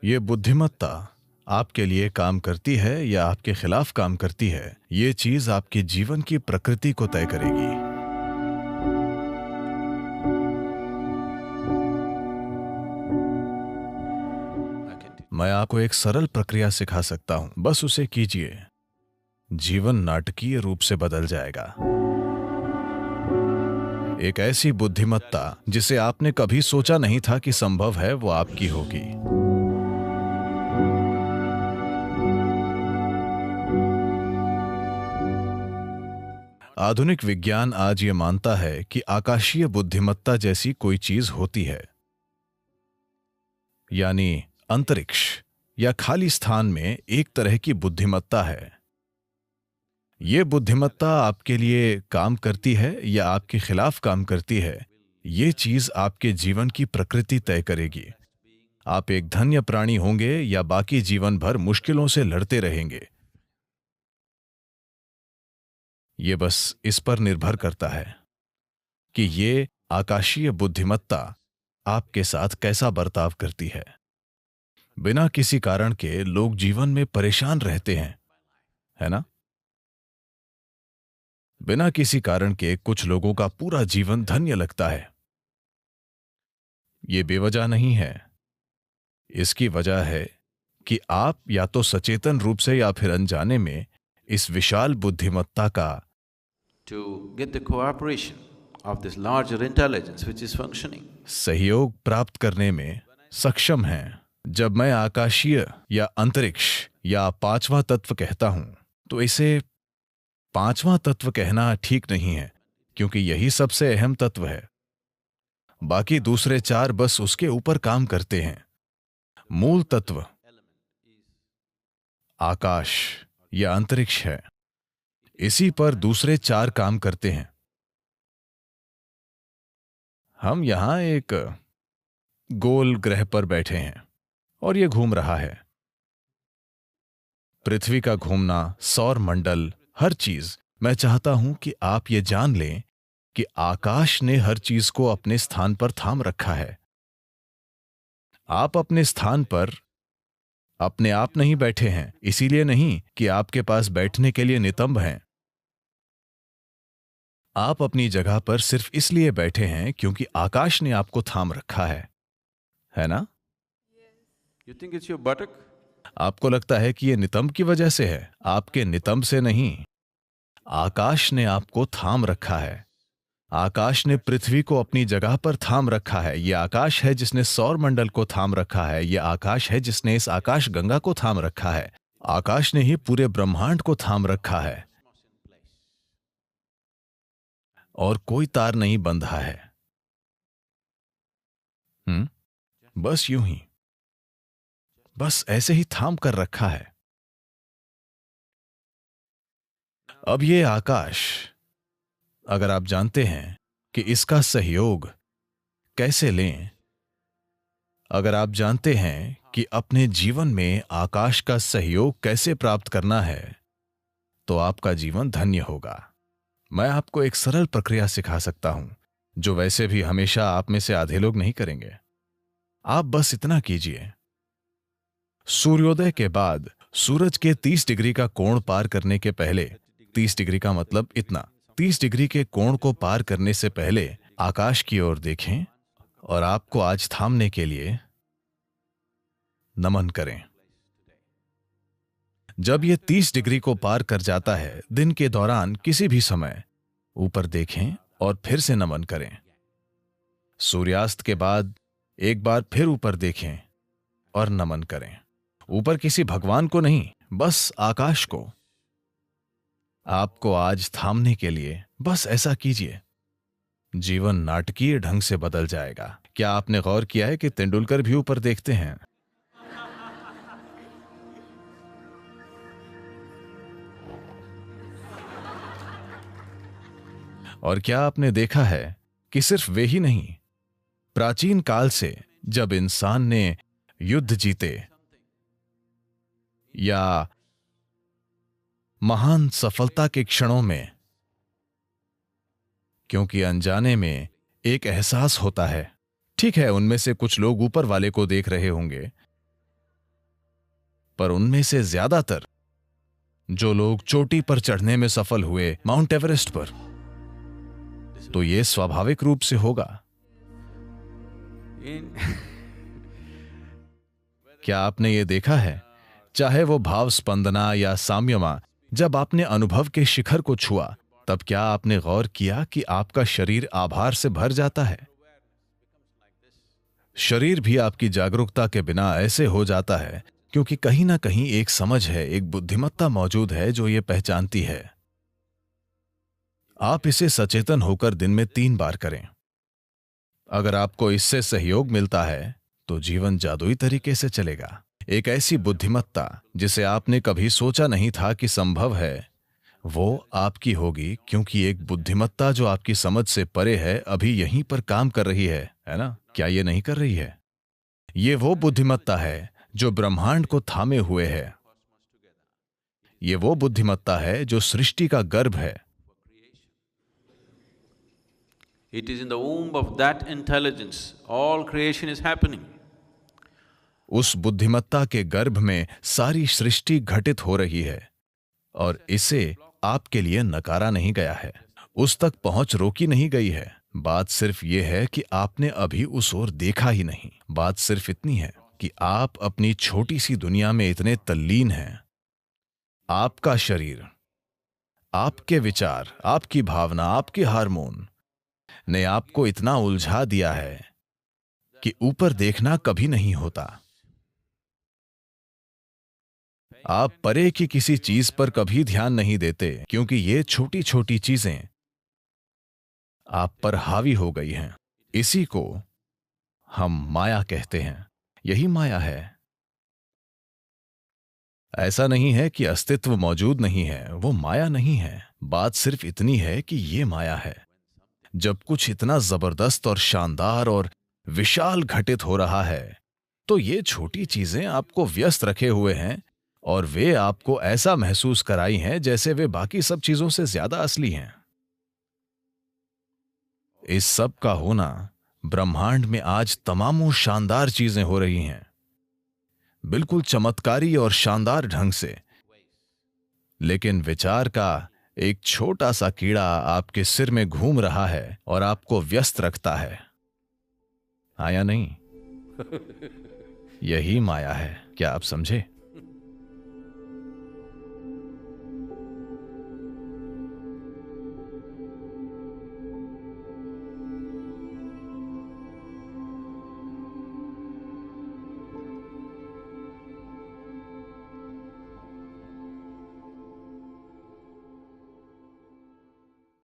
ये बुद्धिमत्ता आपके लिए काम करती है या आपके खिलाफ काम करती है, ये चीज आपके जीवन की प्रकृति को तय करेगी। मैं आपको एक सरल प्रक्रिया सिखा सकता हूं, बस उसे कीजिए। जीवन नाटकीय रूप से बदल जाएगा। एक ऐसी बुद्धिमत्ता जिसे आपने कभी सोचा नहीं था कि संभव है, वो आपकी होगी। आधुनिक विज्ञान आज ये मानता है कि आकाशीय बुद्धिमत्ता जैसी कोई चीज होती है, यानी अंतरिक्ष या खाली स्थान में एक तरह की बुद्धिमत्ता है। ये बुद्धिमत्ता आपके लिए काम करती है या आपके खिलाफ काम करती है, ये चीज आपके जीवन की प्रकृति तय करेगी। आप एक धन्य प्राणी होंगे या बाकी जीवन भर मुश्किलों से लड़ते रहेंगे। ये बस इस पर निर्भर करता है कि ये आकाशीय बुद्धिमत्ता आपके साथ कैसा बर्ताव करती है। बिना किसी कारण के लोग जीवन में परेशान रहते हैं, है ना? बिना किसी कारण के कुछ लोगों का पूरा जीवन धन्य लगता है। ये बेवजह नहीं है। इसकी वजह है कि आप या तो सचेतन रूप से या फिर अनजाने में इस विशाल बुद्धिमत्ता का to get the cooperation of this larger intelligence which is functioning. सहयोग प्राप्त करने में सक्षम हैं। जब मैं आकाशीय या अंतरिक्ष या पांचवा तत्व कहता हूं, तो इसे पांचवा तत्व कहना ठीक नहीं है, क्योंकि यही सबसे अहम तत्व है। बाकी दूसरे चार बस उसके ऊपर काम करते हैं। मूल तत्व आकाश या अंतरिक्ष है, इसी पर दूसरे चार काम करते हैं। हम यहां एक गोल ग्रह पर बैठे हैं और यह घूम रहा है। पृथ्वी का घूमना, सौर मंडल, हर चीज। मैं चाहता हूं कि आप ये जान लें कि आकाश ने हर चीज को अपने स्थान पर थाम रखा है। आप अपने स्थान पर अपने आप नहीं बैठे हैं, इसीलिए नहीं कि आपके पास बैठने के लिए नितंब हैं। आप अपनी जगह पर सिर्फ इसलिए बैठे हैं क्योंकि आकाश ने आपको थाम रखा है ना? You think it's your buttock? आपको लगता है कि यह नितंब की वजह से है, आपके नितंब से नहीं। आकाश ने आपको थाम रखा है। आकाश ने पृथ्वी को अपनी जगह पर थाम रखा है। यह आकाश है जिसने सौर मंडल को थाम रखा है। यह आकाश है जिसने इस आकाश गंगा को थाम रखा है। आकाश ने ही पूरे ब्रह्मांड को थाम रखा है और कोई तार नहीं बंधा है। बस यूं ही, बस ऐसे ही थाम कर रखा है। अब ये आकाश, अगर आप जानते हैं कि इसका सहयोग कैसे लें, अगर आप जानते हैं कि अपने जीवन में आकाश का सहयोग कैसे प्राप्त करना है, तो आपका जीवन धन्य होगा। मैं आपको एक सरल प्रक्रिया सिखा सकता हूं, जो वैसे भी हमेशा आप में से आधे लोग नहीं करेंगे। आप बस इतना कीजिए। सूर्योदय के बाद सूरज के 30 डिग्री का कोण पार करने के पहले, 30 डिग्री का मतलब इतना, 30 डिग्री के कोण को पार करने से पहले आकाश की ओर देखें और आपको आज थामने के लिए नमन करें। जब यह 30 डिग्री को पार कर जाता है, दिन के दौरान किसी भी समय ऊपर देखें और फिर से नमन करें। सूर्यास्त के बाद एक बार फिर ऊपर देखें और नमन करें। ऊपर किसी भगवान को नहीं, बस आकाश को। आपको आज थामने के लिए बस ऐसा कीजिए। जीवन नाटकीय ढंग से बदल जाएगा। क्या आपने गौर किया है कि तेंदुलकर भी ऊपर देखते हैं? और क्या आपने देखा है कि सिर्फ वे ही नहीं, प्राचीन काल से जब इंसान ने युद्ध जीते या महान सफलता के क्षणों में, क्योंकि अनजाने में एक एहसास होता है, ठीक है, उनमें से कुछ लोग ऊपर वाले को देख रहे होंगे, पर उनमें से ज्यादातर जो लोग चोटी पर चढ़ने में सफल हुए, माउंट एवरेस्ट पर, तो ये स्वाभाविक रूप से होगा। क्या आपने ये देखा है, चाहे वो भाव स्पंदना या साम्यमा, जब आपने अनुभव के शिखर को छुआ, तब क्या आपने गौर किया कि आपका शरीर आभार से भर जाता है? शरीर भी आपकी जागरूकता के बिना ऐसे हो जाता है, क्योंकि कहीं ना कहीं एक समझ है, एक बुद्धिमत्ता मौजूद है जो ये पहचानती है। आप इसे सचेतन होकर दिन में 3 बार करें। अगर आपको इससे सहयोग मिलता है तो जीवन जादुई तरीके से चलेगा। एक ऐसी बुद्धिमत्ता जिसे आपने कभी सोचा नहीं था कि संभव है, वो आपकी होगी, क्योंकि एक बुद्धिमत्ता जो आपकी समझ से परे है अभी यहीं पर काम कर रही है ना? क्या ये नहीं कर रही है? ये वो बुद्धिमत्ता है जो ब्रह्मांड को थामे हुए है। ये वो बुद्धिमत्ता है जो सृष्टि का गर्भ है। It is in the womb of that intelligence all creation is happening. उस बुद्धिमत्ता के गर्भ में सारी सृष्टि घटित हो रही है और इसे आपके लिए नकारा नहीं गया है, उस तक पहुंच रोकी नहीं गई है। बात सिर्फ ये है कि आपने अभी उस ओर देखा ही नहीं। बात सिर्फ इतनी है कि आप अपनी छोटी सी दुनिया में इतने तल्लीन हैं। आपका शरीर, आपके विचार, आपकी भावना, आपके हार्मोन ने आपको इतना उलझा दिया है कि ऊपर देखना कभी नहीं होता। आप परे की किसी चीज पर कभी ध्यान नहीं देते, क्योंकि ये छोटी छोटी चीजें आप पर हावी हो गई हैं। इसी को हम माया कहते हैं। यही माया है। ऐसा नहीं है कि अस्तित्व मौजूद नहीं है, वो माया नहीं है। बात सिर्फ इतनी है कि ये माया है। जब कुछ इतना जबरदस्त और शानदार और विशाल घटित हो रहा है, तो ये छोटी चीजें आपको व्यस्त रखे हुए हैं और वे आपको ऐसा महसूस कराई हैं जैसे वे बाकी सब चीजों से ज्यादा असली हैं। इस सब का होना, ब्रह्मांड में आज तमामों शानदार चीजें हो रही हैं, बिल्कुल चमत्कारी और शानदार ढंग से, लेकिन विचार का एक छोटा सा कीड़ा आपके सिर में घूम रहा है और आपको व्यस्त रखता है। हाँ या नहीं? यही माया है। क्या आप समझे?